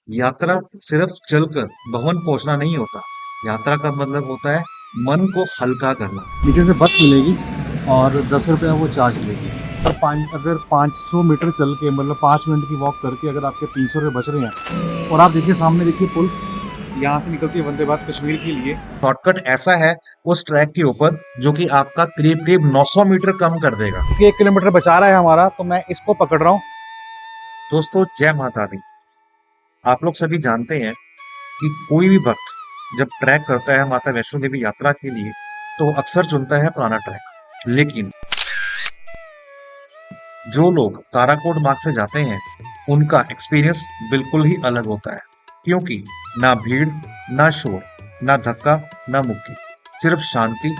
यात्रा सिर्फ चलकर भवन पहुंचना नहीं होता। यात्रा का मतलब होता है मन को हल्का करना। नीचे से बस मिलेगी और 10 रुपया वो चार्ज लेगी। अगर 500 मीटर चल के मतलब 5 मिनट की वॉक करके अगर आपके 300 रुपये बच रहे हैं और आप देखिए सामने देखिए पुल, यहाँ से निकलती है वंदे भारत कश्मीर के लिए। शॉर्टकट ऐसा है उस ट्रैक के ऊपर जो कि आपका करीब करीब 900 मीटर कम कर देगा, क्योंकि 1 किलोमीटर बचा रहा है हमारा, तो मैं इसको पकड़ रहा हूँ। दोस्तों जय माता दी। आप लोग सभी जानते हैं कि कोई भी भक्त जब ट्रैक करता है माता वैष्णो देवी यात्रा के लिए तो अक्सर चुनता है पुराना ट्रैक। लेकिन जो लोग ताराकोट मार्ग से जाते हैं उनका एक्सपीरियंस बिल्कुल ही अलग होता है, क्योंकि ना भीड़, ना शोर, ना धक्का, ना मुक्की, सिर्फ शांति,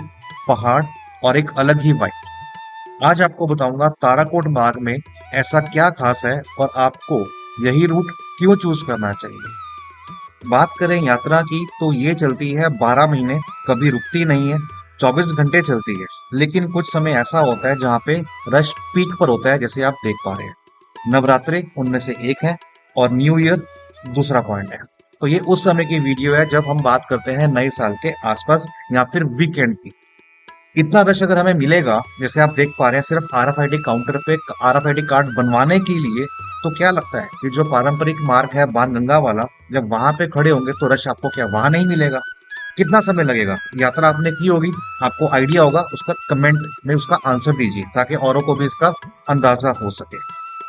पहाड़ और एक अलग ही वाइब। आज आपको बताऊंगा ताराकोट मार्ग में ऐसा क्या खास है और आपको यही रूट क्यों चूज करना चाहिए। बात करें यात्रा की तो ये चलती है 12 महीने, कभी रुकती नहीं है, 24 घंटे चलती है। लेकिन कुछ समय ऐसा होता है जहाँ पे रश पीक पर होता है, जैसे आप देख पा रहे हैं। नवरात्रे उनमें से एक है और न्यू ईयर दूसरा पॉइंट है। तो ये उस समय की वीडियो है जब हम बात करते हैं नए साल के आसपास या फिर वीकेंड की। इतना रश अगर हमें मिलेगा, जैसे आप देख पा रहे हैं, सिर्फ आरएफआईडी काउंटर पे आरएफआईडी कार्ड बनवाने के लिए, तो क्या लगता है कि जो पारंपरिक मार्ग है बाणगंगा वाला, जब वहां पे खड़े होंगे तो रश आपको क्या वहां नहीं मिलेगा? कितना समय लगेगा? यात्रा आपने की होगी, आपको आइडिया होगा, उसका कमेंट में उसका आंसर दीजिए ताकि औरों को भी इसका अंदाजा हो सके।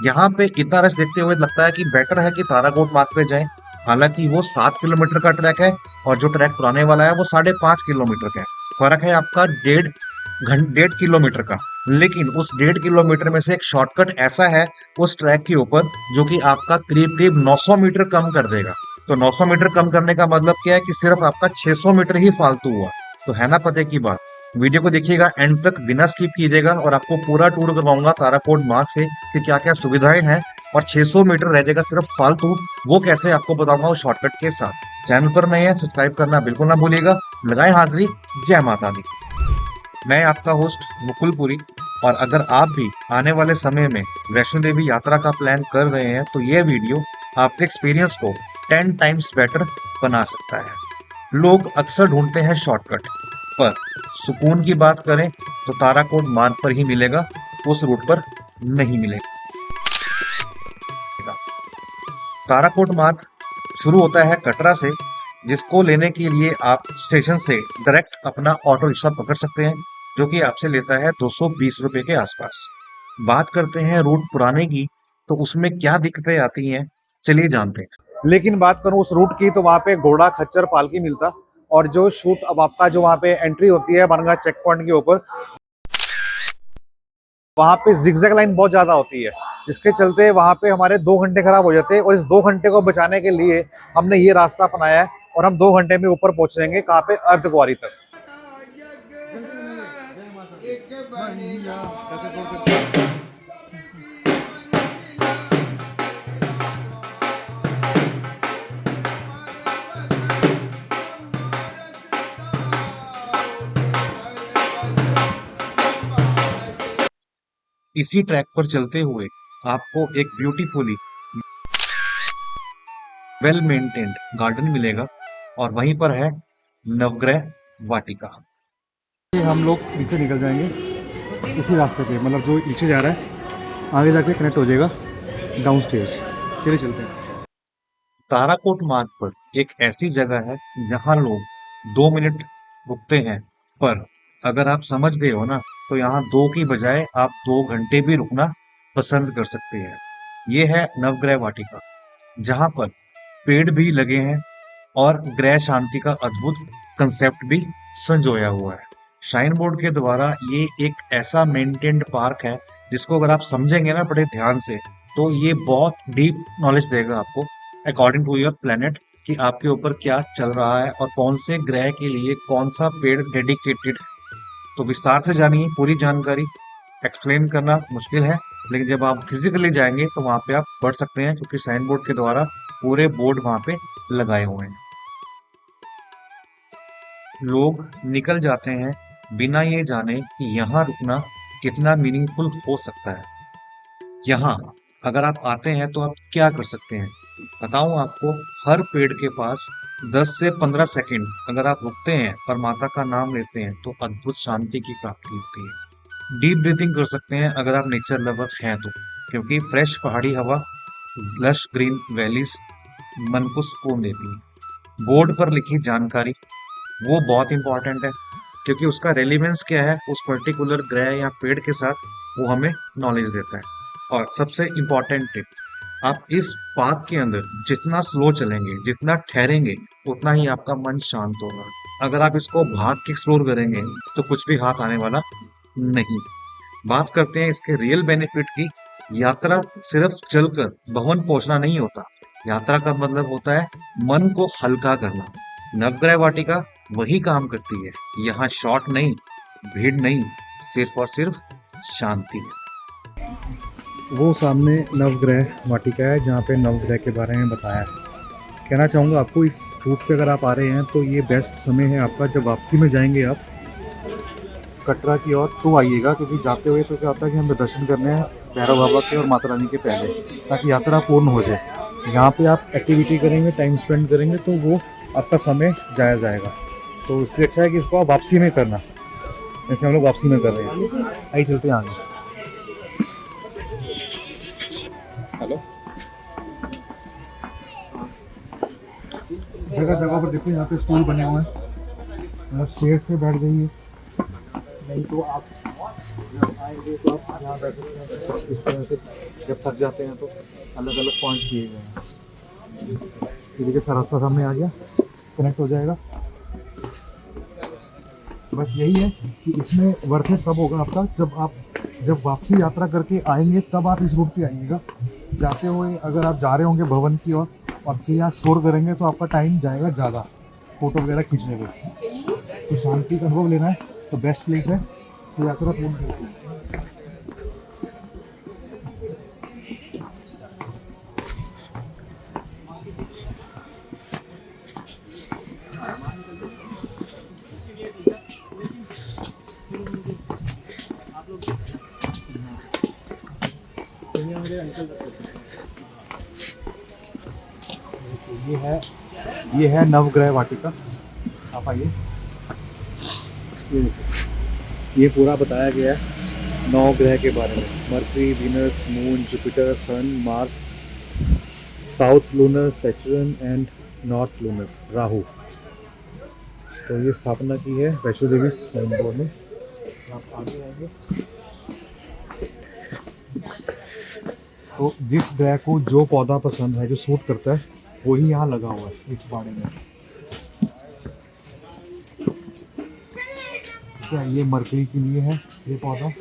यहाँ पे इतना रश देखते हुए लगता है कि बेटर है कि ताराकोट मार्ग पे जाएं। हालांकि वो 7 किलोमीटर का ट्रैक है और जो ट्रैक पुराने वाला है वो 5.5 किलोमीटर का है। फर्क है आपका 1.5 किलोमीटर का। लेकिन उस 1.5 किलोमीटर में से एक शॉर्टकट ऐसा है उस ट्रैक के ऊपर जो कि आपका करीब करीब 900 मीटर कम कर देगा। तो 900 मीटर कम करने का मतलब क्या है कि सिर्फ आपका 600 मीटर ही फालतू हुआ। तो है ना पते की बात। वीडियो को देखिएगा एंड तक, बिना स्किप कीजिएगा, और आपको पूरा टूर करवाऊंगा ताराकोट मार्ग से कि क्या क्या सुविधाएं हैं, और 600 मीटर रह जाएगा सिर्फ फालतू, वो कैसे आपको बताऊंगा उस शॉर्टकट के साथ। चैनल पर नए हैं, सब्सक्राइब करना बिल्कुल ना भूलिएगा। लगाएं हाजिरी। जय माता दी। मैं आपका होस्ट मुकुल पुरी, और अगर आप भी आने वाले समय में वैष्णो देवी यात्रा का प्लान कर रहे हैं तो यह वीडियो आपके एक्सपीरियंस को 10 टाइम्स बेटर बना सकता है। लोग अक्सर ढूंढते हैं शॉर्टकट, पर सुकून की बात करें तो ताराकोट मार्ग पर ही मिलेगा, उस रूट पर नहीं मिलेगा। ताराकोट मार्ग शुरू होता है कटरा से, जिसको लेने के लिए आप स्टेशन से डायरेक्ट अपना ऑटो रिक्शा पकड़ सकते हैं, जो कि आपसे लेता है 220 रुपए के आसपास। बात करते हैं रूट पुराने की, तो उसमें क्या दिक्कतें आती हैं, चलिए जानते हैं। लेकिन बात करूं उस रूट की, तो वहां पे घोड़ा खच्चर पालकी मिलता, और जो शूट अब आपका जो वहां पे एंट्री होती है बनगा चेक पॉइंट के ऊपर, वहां पे जिगजैग लाइन बहुत ज्यादा होती है, जिसके चलते वहां पे हमारे 2 घंटे खराब हो जाते हैं। और इस 2 घंटे को बचाने के लिए हमने ये रास्ता अपनाया है, और हम 2 घंटे में ऊपर पहुंच जाएंगे कहाँ पे, अर्धकुंवारी तक। इसी ट्रैक पर चलते हुए आपको एक ब्यूटीफुली वेल मेंटेन्ड गार्डन मिलेगा, और वहीं पर है नवग्रह वाटिका। हम लोग नीचे निकल जाएंगे इसी रास्ते पे, मतलब जो नीचे जा रहा है आगे जाके कनेक्ट हो जाएगा डाउन स्टेयर्स। चलिए चलते हैं। ताराकोट मार्ग पर एक ऐसी जगह है जहाँ लोग 2 मिनट रुकते हैं, पर अगर आप समझ गए हो ना, तो यहाँ 2 की बजाय आप 2 घंटे भी रुकना पसंद कर सकते हैं। ये है नवग्रह वाटिका, जहाँ पर पेड़ भी लगे हैं और ग्रह शांति का अद्भुत कंसेप्ट भी संजोया हुआ है। शाइन बोर्ड के द्वारा ये एक ऐसा मेंटेन्ड पार्क है जिसको अगर आप समझेंगे ना बड़े ध्यान से, तो ये बहुत डीप नॉलेज देगा आपको अकॉर्डिंग टू योर प्लेनेट, कि आपके ऊपर क्या चल रहा है और कौन से ग्रह के लिए कौन सा पेड़ डेडिकेटेड है। तो विस्तार से जानिए पूरी जानकारी। एक्सप्लेन करना मुश्किल है, लेकिन जब आप फिजिकली जाएंगे तो वहां पे आप पढ़ सकते हैं, क्योंकि साइन बोर्ड के द्वारा पूरे बोर्ड वहां पे लगाए हुए हैं। लोग निकल जाते हैं बिना ये जाने कि यहाँ रुकना कितना मीनिंगफुल हो सकता है। यहाँ अगर आप आते हैं तो आप क्या कर सकते हैं, बताऊं आपको, हर पेड़ के पास 10 से 15 सेकंड अगर आप रुकते हैं और माता का नाम लेते हैं तो अद्भुत शांति की प्राप्ति होती है। डीप ब्रीथिंग कर सकते हैं अगर आप नेचर लवर हैं तो, क्योंकि फ्रेश पहाड़ी हवा, लश ग्रीन वैलीज मन को सुकून देती है। बोर्ड पर लिखी जानकारी वो बहुत इंपॉर्टेंट है, क्योंकि उसका रेलिवेंस क्या है उस पर्टिकुलर ग्रह या पेड़ के साथ, वो हमें नॉलेज देता है। और सबसे इंपॉर्टेंट टिप, आप इस पाथ के अंदर जितना स्लो चलेंगे, जितना ठहरेंगे, उतना ही आपका मन शांत होगा। अगर आप इसको भाग के एक्सप्लोर करेंगे तो कुछ भी हाथ आने वाला नहीं। बात करते हैं इसके रियल बेनिफिट की। यात्रा सिर्फ चलकर भवन पहुंचना नहीं होता। यात्रा का मतलब होता है मन को हल्का करना। नवग्रह वाटिका वही काम करती है। यहाँ शॉर्ट नहीं, भीड़ नहीं, सिर्फ और सिर्फ शांति है। वो सामने नवग्रह वाटिका है जहाँ पे नवग्रह के बारे में बताया है। कहना चाहूँगा आपको, इस रूट पे अगर आप आ रहे हैं तो ये बेस्ट समय है आपका। जब वापसी में जाएंगे आप कटरा की ओर तो आइएगा, क्योंकि जाते हुए तो क्या होता है कि हमें दर्शन करने हैं भैरव बाबा के और माता रानी के पहले, ताकि यात्रा पूर्ण हो जाए। यहाँ पे आप एक्टिविटी करेंगे, टाइम स्पेंड करेंगे तो वो आपका समय जाया जाएगा। तो इसलिए अच्छा है कि इसको आप वापसी में करना, जैसे हम लोग वापसी में कर रहे हैं। आइए चलते हैं आगे। हेलो। जगह जगह पर देखो, यहाँ पे स्टूल बने हुए हैं, मतलब स्टेज पे बैठ जाइए, नहीं तो आप जब आएंगे तो आप यहाँ बैठ सकते हैं। इस तरह से जब थक जाते हैं तो अलग अलग पॉइंट किए गए हैं। ये देखिए रास्ता सामने आ गया, कनेक्ट हो जाएगा। बस यही है कि इसमें वर्थ इट तब होगा आपका जब वापसी यात्रा करके आएंगे, तब आप इस रूट पे आइएगा। जाते हुए अगर आप जा रहे होंगे भवन की ओर और फिर यहाँ एक्सप्लोर करेंगे तो आपका टाइम जाएगा ज़्यादा फोटो वगैरह खींचने में। तो शांति का अनुभव लेना है तो बेस्ट प्लेस है, तो यात्रा पूर्ण करते हैं। ये है नवग्रह वाटिका। आप आइए, ये देखिए, ये पूरा बताया गया है 9 ग्रह के बारे में। Mercury, Venus, moon, Jupiter, sun, Mars, south lunar, Saturn and north lunar Rahu. तो ये स्थापना की है वैष्णो देवी स्वयं बोर्ड में। आप आगे आएंगे तो जिस ग्रह को जो पौधा पसंद है, जो सूट करता है, वही यहाँ लगा हुआ है इस बाड़े में। क्या ये मरकरी के लिए है ये पौधा,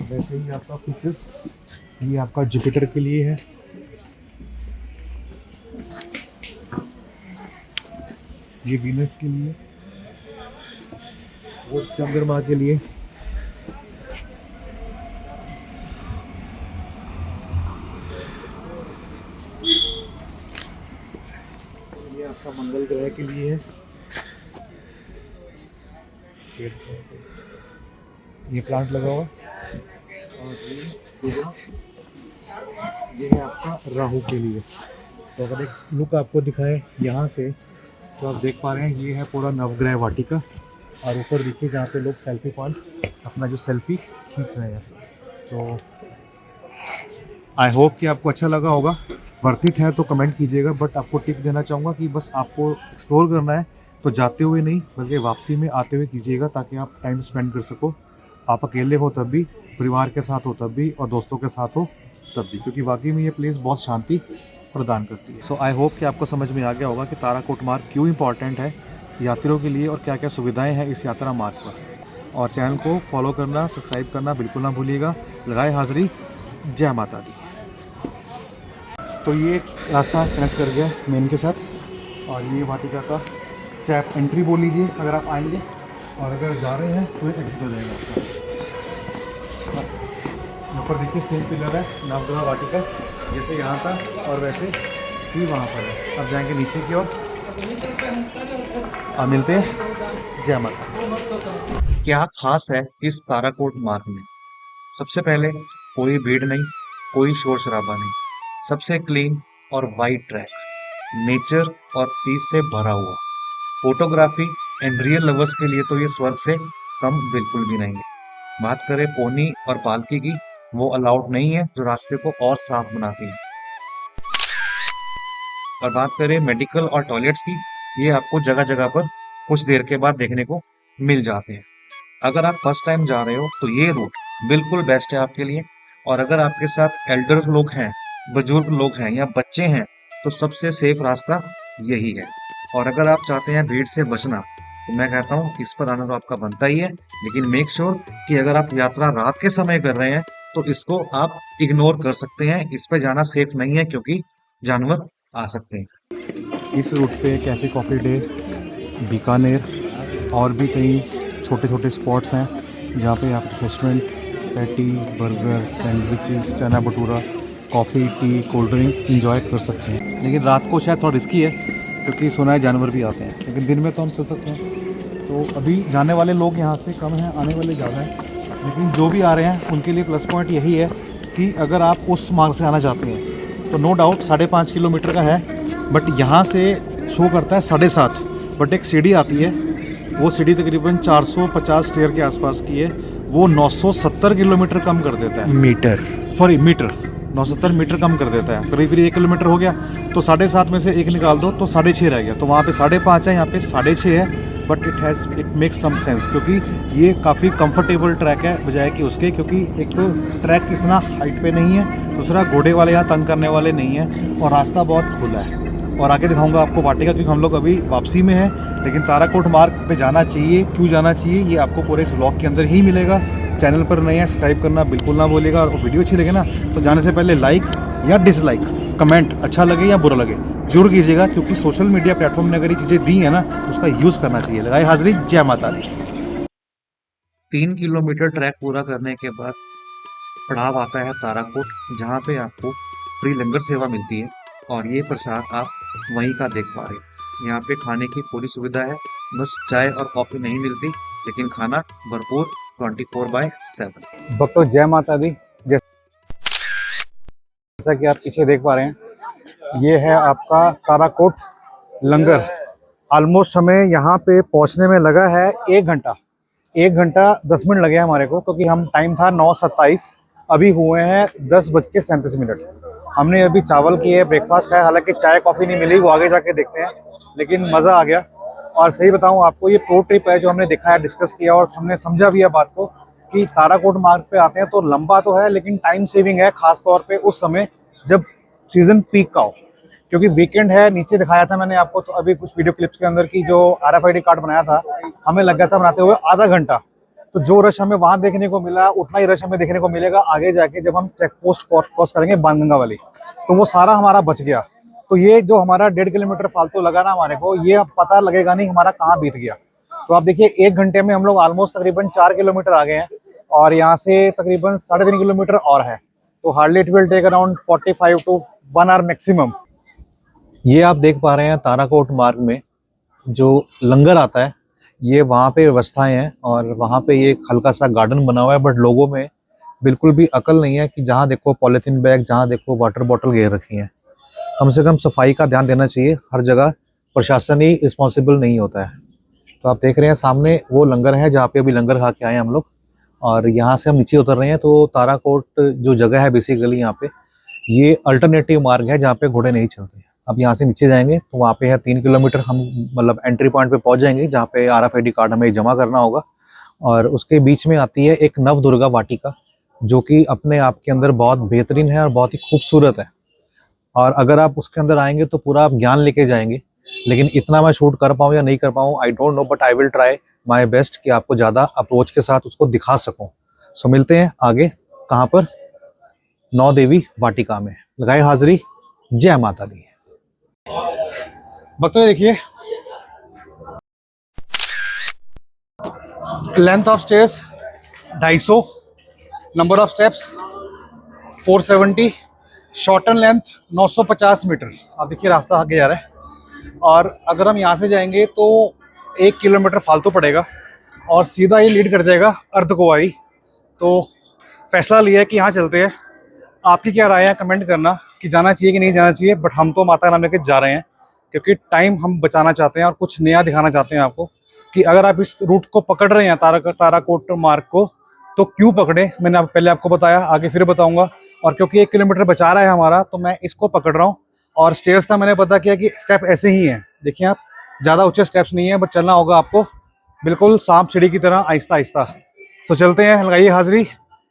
वैसे ही आपका फिकस ये आपका जुपिटर के लिए है। ये वीनस के लिए, वो चंद्रमा के लिए। ये आपका मंगल ग्रह के लिए है। ये प्लांट लगा हुआ और ये है आपका राहु के लिए। तो अगर एक लुक आपको दिखाए यहाँ से तो आप देख पा रहे हैं ये है पूरा नवग्रह वाटिका। और ऊपर देखिए जहाँ पे लोग सेल्फी पॉइंट अपना जो सेल्फी खींच रहे हैं। तो आई होप कि आपको अच्छा लगा होगा। वर्थ इट है तो कमेंट कीजिएगा। बट आपको टिप देना चाहूँगा कि बस आपको एक्सप्लोर करना है तो जाते हुए नहीं बल्कि वापसी में आते हुए कीजिएगा, ताकि आप टाइम स्पेंड कर सको। आप अकेले हो तब भी, परिवार के साथ हो तब भी, और दोस्तों के साथ हो तब भी, क्योंकि वाकई में ये प्लेस बहुत शांति प्रदान करती है। सो आई होप कि आपको समझ में आ गया होगा कि ताराकोट मार्ग क्यों इंपॉर्टेंट है यात्रियों के लिए और क्या क्या सुविधाएं हैं इस यात्रा मार्ग पर। और चैनल को फॉलो करना, सब्सक्राइब करना बिल्कुल ना भूलिएगा। लगाए हाजिरी। जय माता दी। तो ये रास्ता कनेक्ट कर गया मेन के साथ, और ये वाटिका का चैप एंट्री बोल लीजिए अगर आप आएंगे, और अगर जा रहे हैं तो एग्जिट हो जाएगा आपका। ऊपर देखिए सेम पिलर है नवग्रह वाटिका, जैसे यहाँ था और वैसे ही वहाँ पर है। अब जाएंगे नीचे की ओर और मिलते हैं। जय माता। क्या खास है इस ताराकोट मार्ग में? सबसे पहले, कोई भीड़ नहीं, कोई शोर शराबा नहीं, सबसे क्लीन और वाइड ट्रैक, नेचर और पीस से भरा हुआ। फोटोग्राफी एंड रियल लवर्स के लिए तो ये स्वर्ग से कम बिल्कुल भी नहीं है। बात करें पोनी और पालकी की, वो अलाउड नहीं है, जो रास्ते को और साफ बनाती है। और बात करें मेडिकल और टॉयलेट्स की, ये आपको जगह जगह पर कुछ देर के बाद देखने को मिल जाते हैं। अगर आप फर्स्ट टाइम जा रहे हो तो ये रूट बिल्कुल बेस्ट है आपके लिए। और अगर आपके साथ एल्डर लोग हैं, बुजुर्ग लोग हैं या बच्चे हैं, तो सबसे सेफ रास्ता यही है। और अगर आप चाहते हैं भीड़ से बचना, तो मैं कहता हूँ इस पर आना तो आपका बनता ही है, लेकिन मेक श्योर कि अगर आप यात्रा रात के समय कर रहे हैं तो इसको आप इग्नोर कर सकते हैं। इस पे जाना सेफ नहीं है क्योंकि जानवर आ सकते हैं। इस रूट पे कैफ़े कॉफ़ी डे, बीकानेर और भी कई छोटे छोटे स्पॉट्स हैं जहाँ पे आप रिफ्रेशमेंट, पैटी, बर्गर, सैंडविचेस, चना bhatura, coffee, T, cold drink enjoy कर सकते हैं। लेकिन रात को शायद थोड़ा रिस्की है क्योंकि सुना है जानवर भी आते हैं, लेकिन दिन में तो हम चल सकते हैं। तो अभी जाने वाले लोग यहाँ से कम हैं, आने वाले ज़्यादा हैं, लेकिन जो भी आ रहे हैं उनके लिए प्लस पॉइंट यही है कि अगर आप उस मार्ग से आना चाहते हैं तो नो डाउट 5.5 किलोमीटर का है, बट यहाँ से शो करता है 7.5, बट एक सीढ़ी आती है, वो सीढ़ी तकरीबन 450 स्टेयर के आसपास की है, वो 970 किलोमीटर कम कर देता है। मीटर 970 मीटर कम कर देता है। करीब 1 किलोमीटर हो गया, तो 7.5 में से 1 निकाल दो तो 6.5 रह गया। तो वहाँ पे 5.5 है, यहाँ पे 6.5 है, but it makes some sense क्योंकि ये काफ़ी कंफर्टेबल ट्रैक है बजाय कि उसके, क्योंकि एक तो ट्रैक इतना हाइट पे नहीं है, दूसरा घोड़े वाले यहाँ तंग करने वाले नहीं है, और रास्ता बहुत खुला है। और आगे दिखाऊंगा आपको वाटिका, क्योंकि हम लोग अभी वापसी में हैं, लेकिन ताराकोट मार्ग पे जाना चाहिए, क्यों जाना चाहिए, ये आपको पूरे इस व्लॉग के अंदर ही मिलेगा। चैनल पर नए हैं, सब्सक्राइब करना बिल्कुल ना भूलिएगा, और वीडियो अच्छी लगे ना तो जाने से पहले लाइक या डिसलाइक, कमेंट अच्छा लगे या बुरा लगे जरूर कीजिएगा, क्योंकि सोशल मीडिया प्लेटफॉर्म ने अगर ये चीज़ें दी है ना उसका यूज़ करना चाहिए। लगाए हाजिरी, जय माता दी। 3 किलोमीटर ट्रैक पूरा करने के बाद पड़ाव आता है ताराकोट, जहाँ पे आपको फ्री लंगर सेवा मिलती है, और ये प्रसाद आप वहीं का देख पा रहे हैं। यहाँ पे खाने की पूरी सुविधा है, बस चाय और कॉफ़ी नहीं मिलती, लेकिन खाना भरपूर 24/7। भक्तों जय माता दी। जैसा कि आप पीछे देख पा रहे हैं, ये है आपका ताराकोट लंगर। ऑलमोस्ट हमें यहाँ पे पहुँचने में लगा है 1 घंटा, 1 घंटा 10 मिनट लगे हैं हमारे को, क्योंकि हम टाइम था 9:27, अभी हुए हैं 10:37। हमने अभी चावल किए, ब्रेकफास्ट खाया, हालांकि चाय कॉफ़ी नहीं मिली, वो आगे जाके देखते हैं, लेकिन मज़ा आ गया। और सही बताऊं आपको, ये प्रो ट्रिप है जो हमने देखा है, डिस्कस किया और हमने समझा भी है बात को कि ताराकोट मार्ग पे आते हैं तो लंबा तो है, लेकिन टाइम सेविंग है, खास तौर पे उस समय जब सीजन पीक का हो, क्योंकि वीकेंड है। नीचे दिखाया था मैंने आपको तो अभी कुछ वीडियो क्लिप्स के अंदर की जो RFID कार्ड बनाया था, हमें लग गया था बनाते हुए आधा घंटा। तो जो रश हमें वहां देखने को मिला, उतना ही रश हमें देखने को मिलेगा आगे जाके जब हम चेक पोस्ट क्रॉस करेंगे बाणगंगा वाली, तो वो सारा हमारा बच गया। तो ये जो हमारा 1.5 किलोमीटर फालतू लगा ना हमारे को, ये अब पता लगेगा नहीं हमारा कहाँ बीत गया। तो आप देखिए 1 घंटे में हम लोग ऑलमोस्ट तकरीबन 4 किलोमीटर आ गए हैं, और यहाँ से तकरीबन 3.5 किलोमीटर और है, तो hardly it will take around 45 to 1 hour maximum. ये आप देख पा रहे हैं ताराकोट मार्ग में जो लंगर आता है, ये वहाँ पे व्यवस्थाएं हैं, और वहाँ पे ये एक हल्का सा गार्डन बना हुआ है, बट लोगों में बिल्कुल भी अकल नहीं है कि जहाँ देखो पॉलीथीन बैग, जहाँ देखो वाटर बॉटल घेर रखी हैं। कम से कम सफाई का ध्यान देना चाहिए, हर जगह प्रशासन ही रिस्पॉन्सिबल नहीं होता है। तो आप देख रहे हैं सामने वो लंगर है जहाँ पे अभी लंगर खा के आए हैं हम लोग, और यहाँ से हम नीचे उतर रहे हैं। तो ताराकोट जो जगह है बेसिकली यहाँ पे ये अल्टरनेटिव मार्ग है जहाँ पे घोड़े नहीं चलते। अब यहाँ से नीचे जाएंगे तो वहाँ पे है 3 किलोमीटर, हम मतलब एंट्री पॉइंट पे पहुँच जाएंगे जहाँ पे RFID कार्ड हमें जमा करना होगा। और उसके बीच में आती है एक नवदुर्गा वाटिका, जो कि अपने आप के अंदर बहुत बेहतरीन है और बहुत ही खूबसूरत है। और अगर आप उसके अंदर आएंगे तो पूरा आप ज्ञान लेके जाएंगे, लेकिन इतना मैं शूट कर पाऊँ या नहीं कर पाऊँ I don't know, but I will try my best कि आपको ज़्यादा अप्रोच के साथ उसको दिखा सकूँ। सो मिलते हैं आगे, कहाँ पर, नौ देवी वाटिका में। लगाए हाजिरी, जय माता दी। भक्तों देखिए, length of stairs 250, number of steps 470, shorten length 950 metre. आप देखिए रास्ता आगे जा रहा है, और अगर हम यहाँ से जाएंगे तो 1 किलोमीटर फालतू पड़ेगा और सीधा ही लीड कर जाएगा अर्धकुंवारी। तो फैसला लिया है कि यहाँ चलते हैं। आपकी क्या राय है कमेंट करना। कि जाना चाहिए कि नहीं जाना चाहिए, बट हम तो माता रानी के जा रहे हैं क्योंकि टाइम हम बचाना चाहते हैं और कुछ नया दिखाना चाहते हैं आपको कि अगर आप इस रूट को पकड़ रहे हैं ताराकोट मार्ग को, तो क्यों पकड़े। मैंने पहले आपको बताया, आगे फिर बताऊंगा। और क्योंकि 1 किलोमीटर बचा रहा है हमारा, तो मैं इसको पकड़ रहा हूँ। और स्टेयर्स का मैंने पता किया कि स्टेप ऐसे ही हैं, देखिए आप, ज़्यादा ऊंचे स्टेप्स नहीं है, बट चलना होगा आपको बिल्कुल सांप सीढ़ी की तरह, आहिस्ता आहिस्ता। तो चलते हैं, लगाइए हाजिरी,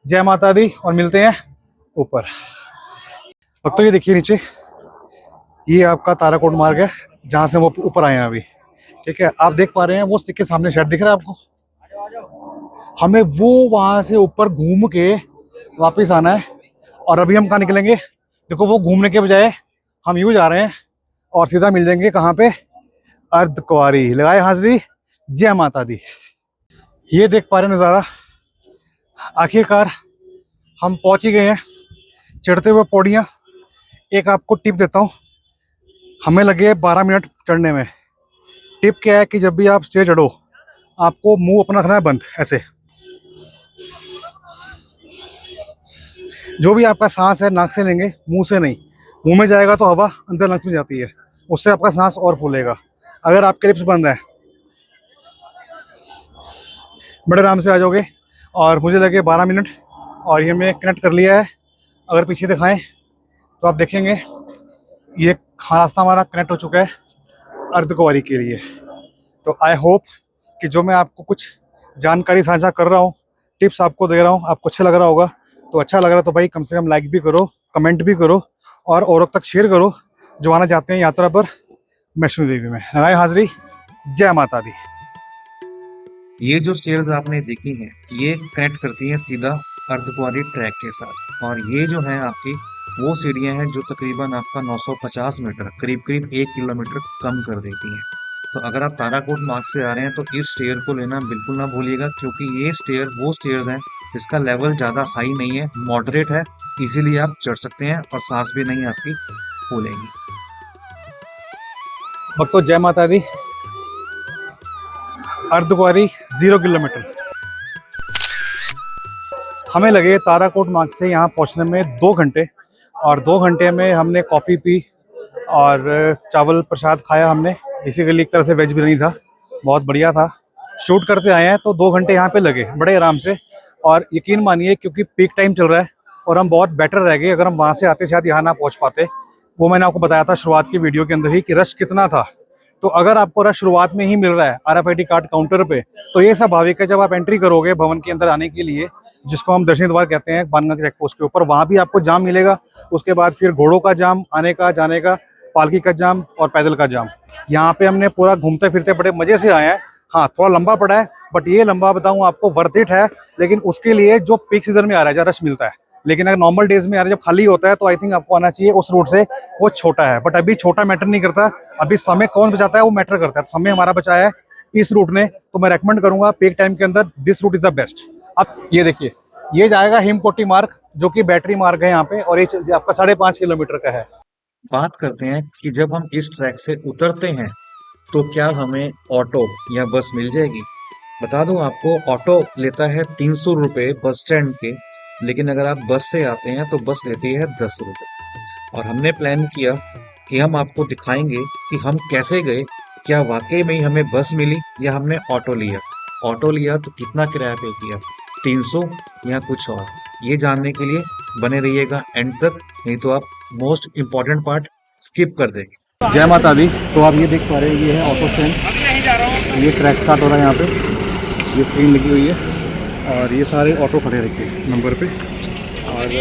जय माता दी, और मिलते हैं ऊपर। अब तो ये देखिए नीचे, ये आपका ताराकोट मार्ग है जहाँ से हम ऊपर आए हैं अभी। ठीक है, आप देख पा रहे हैं वो स्टिक के सामने शेड दिख रहा है आपको। हमें वो वहां से ऊपर घूम के वापस आना है। और अभी हम कहाँ निकलेंगे, देखो वो घूमने के बजाय हम यूँ जा रहे हैं और सीधा मिल जाएंगे कहाँ पे, अर्धकुंवारी। लगाए हाजिरी, जय माता दी। ये देख पा रहे नज़ारा, आखिरकार हम पहुंच ही गए हैं चढ़ते हुए पौड़ियाँ। एक आपको टिप देता हूँ, हमें लगे 12 मिनट चढ़ने में। टिप क्या है कि जब भी आप स्टेज चढ़ो, आपको मुंह अपना रखना है बंद, ऐसे। जो भी आपका सांस है नाक से लेंगे, मुंह से नहीं। मुंह में जाएगा तो हवा अंदर लंग्स में जाती है, उससे आपका सांस और फूलेगा। अगर आपके लिप्स बंद है, बड़े आराम से आ जाओगे। और मुझे लगे 12 मिनट, और ये हमने कनेक्ट कर लिया है। अगर पीछे दिखाएं तो आप देखेंगे ये रास्ता हमारा कनेक्ट हो चुका है अर्धकुंवारी के लिए। तो आई होप कि जो मैं आपको कुछ जानकारी साझा कर रहा हूँ, टिप्स आपको दे रहा हूँ, आपको अच्छा लग रहा होगा। तो अच्छा लग रहा है तो भाई कम से कम लाइक भी करो, कमेंट भी करो, और औरों तक शेयर करो जो आना चाहते हैं यात्रा पर वैष्णो देवी में। लगाए हाजिरी, जय माता दी। ये जो स्टेयर्स आपने देखी हैं, ये कनेक्ट करती हैं सीधा अर्धकुंवारी ट्रैक के साथ। और ये जो है आपकी वो सीढ़ियाँ हैं जो तकरीबन आपका 950 मीटर, करीब करीब 1 किलोमीटर कम कर देती हैं। तो अगर आप ताराकोट मार्ग से आ रहे हैं तो इस स्टेयर को लेना बिल्कुल ना भूलिएगा, क्योंकि ये स्टेयर वो स्टेयर्स हैं जिसका लेवल ज़्यादा हाई नहीं है, मॉडरेट है। इजीली आप चढ़ सकते हैं और सांस भी नहीं आपकी फूलेगी। भक्तों जय माता दी। अर्धकुंवारी 0 किलोमीटर हमें लगे ताराकोट मार्ग से यहाँ पहुँचने में 2 घंटे। और 2 घंटे में हमने कॉफ़ी पी और चावल प्रसाद खाया हमने। बेसिकली एक तरह से वेज बिरयानी था, बहुत बढ़िया था। शूट करते आए हैं तो 2 घंटे यहाँ पे लगे बड़े आराम से। और यकीन मानिए क्योंकि पीक टाइम चल रहा है और हम बहुत बेटर रह गए। अगर हम वहाँ से आते शायद यहाँ ना पहुँच पाते। वो मैंने आपको बताया था शुरुआत की वीडियो के अंदर ही कि रश कितना था। तो अगर आपको रश शुरुआत में ही मिल रहा है RFID कार्ड काउंटर पे, तो ये स्वाभाविक है जब आप एंट्री करोगे भवन के अंदर आने के लिए, जिसको हम दर्शनी द्वार कहते हैं बानगंगा चेक पोस्ट के ऊपर, वहाँ भी आपको जाम मिलेगा। उसके बाद फिर घोड़ों का जाम, आने का जाने का, पालकी का जाम और पैदल का जाम। यहाँ पे हमने पूरा घूमते फिरते बड़े मजे से आए हैं। हाँ थोड़ा लंबा पड़ा है, बट ये लंबा बताऊँ आपको वर्थ इट है। लेकिन उसके लिए जो पीक सीजन में आ रहा है जहाँ रश मिलता है, लेकिन अगर नॉर्मल डेज में आ रहा है जब खाली होता है, तो आई थिंक आपको आना चाहिए उस रूट से। वो छोटा है, बट अभी छोटा मैटर नहीं करता, अभी समय कौन बचाता है वो मैटर करता है। तो समय हमारा बचाया है इस रूट ने, तो मैं रेकमेंड करूंगा पीक टाइम के अंदर this route is the best. अब ये देखिए, ये जाएगा हिमकोटी मार्ग, जो कि बैटरी मार्ग है यहाँ पे, और ये आपका 5.5 किलोमीटर का है। बात करते हैं कि जब हम इस ट्रैक से उतरते हैं तो क्या हमें ऑटो या बस मिल जाएगी। बता दूं आपको, ऑटो लेता है 300 रुपये बस स्टैंड के, लेकिन अगर आप बस से आते हैं तो बस लेती है 10 रुपये। और हमने प्लान किया कि हम आपको दिखाएंगे कि हम कैसे गए, क्या वाकई में ही हमें बस मिली या हमने ऑटो लिया। ऑटो लिया तो कितना किराया पे किया, 300 या कुछ और। ये जानने के लिए बने रहिएगा एंड तक, नहीं तो आप मोस्ट इम्पॉर्टेंट पार्ट स्किप कर देंगे। जय माता दी। तो आप ये देख पा रहे हैं, ये है ऑटो स्टैंड। ये ट्रैक स्टार्ट हो रहा है यहाँ पे, ये स्क्रीन लगी हुई है और ये सारे ऑटो खड़े रखे नंबर पे। और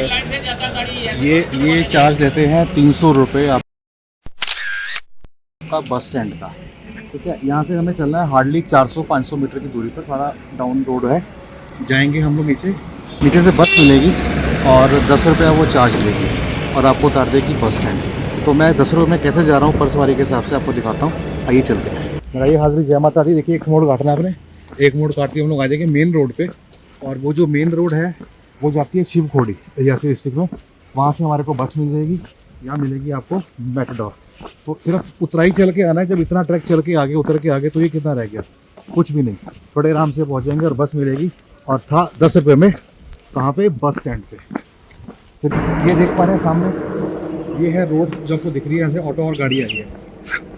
ये चार्ज लेते हैं 300 रुपये आपका बस स्टैंड का। ठीक है, यहाँ से हमें चलना है हार्डली 400-500 मीटर की दूरी पर, थोड़ा डाउन रोड है। जाएंगे हम लोग नीचे, नीचे से बस मिलेगी और 10 रुपया वो चार्ज लेगी और आपको उतार देगी बस स्टैंड। तो मैं 10 रुपये में कैसे जा रहा हूँ पर सवारी के हिसाब से आपको दिखाता हूँ, आइए चलते हैं। लगाइए हाजिरी, जय माता दी। देखिए एक मोड़ काटना है आपने, एक मोड़ काट के हम लोग आ जाएंगे मेन रोड पे। और वो जो मेन रोड है वो जाती है शिव खोड़ी ऐसे डिस्ट्रिक्ट में, वहाँ से हमारे को बस मिल जाएगी। यहाँ मिलेगी आपको मेटाडोर। तो सिर्फ उतराई चल के आना है। जब इतना ट्रैक चल के आगे उतर के आगे तो ये कितना रह गया, कुछ भी नहीं, बड़े आराम से पहुँच जाएंगे और बस मिलेगी। और था 10 रुपये में, कहाँ पे, बस स्टैंड पे। फिर ये देख पा रहे हैं सामने, ये है रोड जो आपको दिख रही है, यहाँ से ऑटो और गाड़ी आ रही है।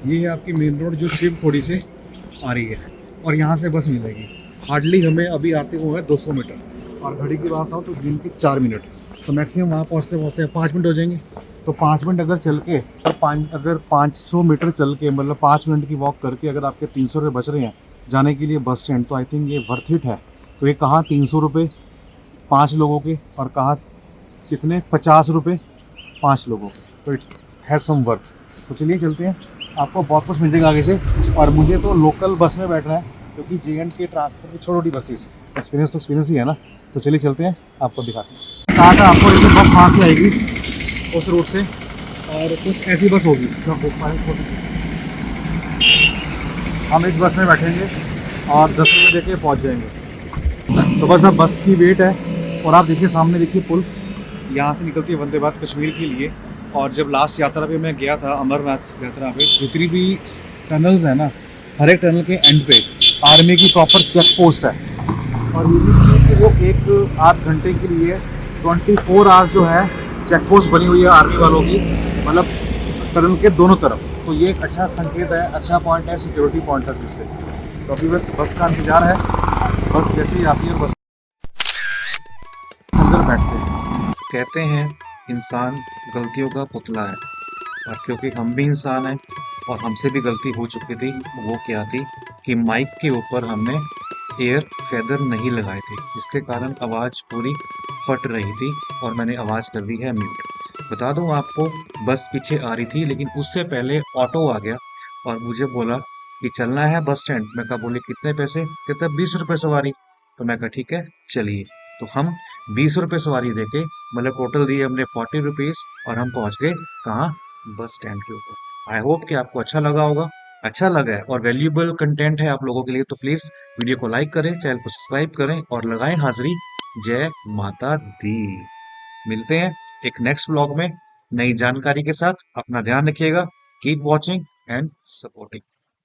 ये है आपकी मेन रोड जो शिव थोड़ी से आ रही है, और यहाँ से बस मिलेगी। हार्डली हमें अभी आते हुए 200 मीटर, और घड़ी की बात बताऊँ तो दिन के 4 मिनट, तो मैक्सिमम वहाँ पहुँचते पहुँचते 5 मिनट हो जाएंगे। तो 5 मिनट अगर चल के, तो अगर 500 मीटर चल के, मतलब 5 मिनट की वॉक करके अगर आपके 300 रुपये बच रहे हैं जाने के लिए बस स्टैंड, तो आई थिंक ये वर्थ इट है। तो ये कहाँ 300 रुपये 5 लोगों के, और कहाँ कितने 50 रुपये 5 लोगों के, तो इट हैज़ सम वर्थ। तो चलिए चलते हैं, आपको बहुत कुछ मिल जाएगा आगे से। और मुझे तो लोकल बस में बैठना है, क्योंकि JNK ट्रांसपोर्ट की छोटी छोटी बसेस, एक्सपीरियंस तो एक्सपीरियंस ही है ना। तो चलिए चलते हैं, आपको दिखाते हैं। कहा था आपको एक बस वहाँ से आएगी उस रूट से, और कुछ ऐसी बस होगी जो आप देख पा रहे हैं। हम इस बस में बैठेंगे और 10 रुपये दे के पहुँच जाएंगे। तो बस अब बस की वेट है। और आप देखिए सामने देखिए पुल, यहाँ से निकलती है वंदे भारत कश्मीर के लिए। और जब लास्ट यात्रा पे मैं गया था, अमरनाथ यात्रा पे, जितनी भी टनल्स हैं ना, हर एक टनल के एंड पे आर्मी की प्रॉपर चेक पोस्ट है। और ये भी कि वो 1-8 घंटे के लिए 24 आवर्स जो है चेक पोस्ट बनी हुई है आर्मी वालों की, मतलब टनल के दोनों तरफ। तो ये एक अच्छा संकेत है, अच्छा पॉइंट है, सिक्योरिटी पॉइंट है फिर से। तो अभी बस का इंतजार है, बस जैसे ही आती है बस अंदर बैठते हैं। कहते हैं इंसान गलतियों का पुतला है, और क्योंकि हम भी इंसान हैं और हमसे भी गलती हो चुकी थी। वो क्या थी कि माइक के ऊपर हमने एयर फेदर नहीं लगाए थे, जिसके कारण आवाज़ पूरी फट रही थी और मैंने आवाज़ कर दी है म्यूट। बता दूं आपको, बस पीछे आ रही थी, लेकिन उससे पहले ऑटो आ गया और मुझे बोला कि चलना है बस स्टैंड। मैं कहा बोले कितने पैसे? कहता 20 रुपये सवारी। तो मैं कहा ठीक है चलिए। तो हम 20 रुपये सवारी देके, मतलब टोटल दिए हमने 40 रुपीज़, और हम पहुंच गए कहाँ? बस स्टैंड के ऊपर। आई होप कि आपको अच्छा लगा होगा। अच्छा लगा है और वैल्यूएबल कंटेंट है आप लोगों के लिए, तो प्लीज़ वीडियो को लाइक करें, चैनल को सब्सक्राइब करें और लगाएं हाजिरी। जय माता दी। मिलते हैं एक नेक्स्ट व्लॉग में नई जानकारी के साथ। अपना ध्यान रखिएगा। Keep watching and supporting.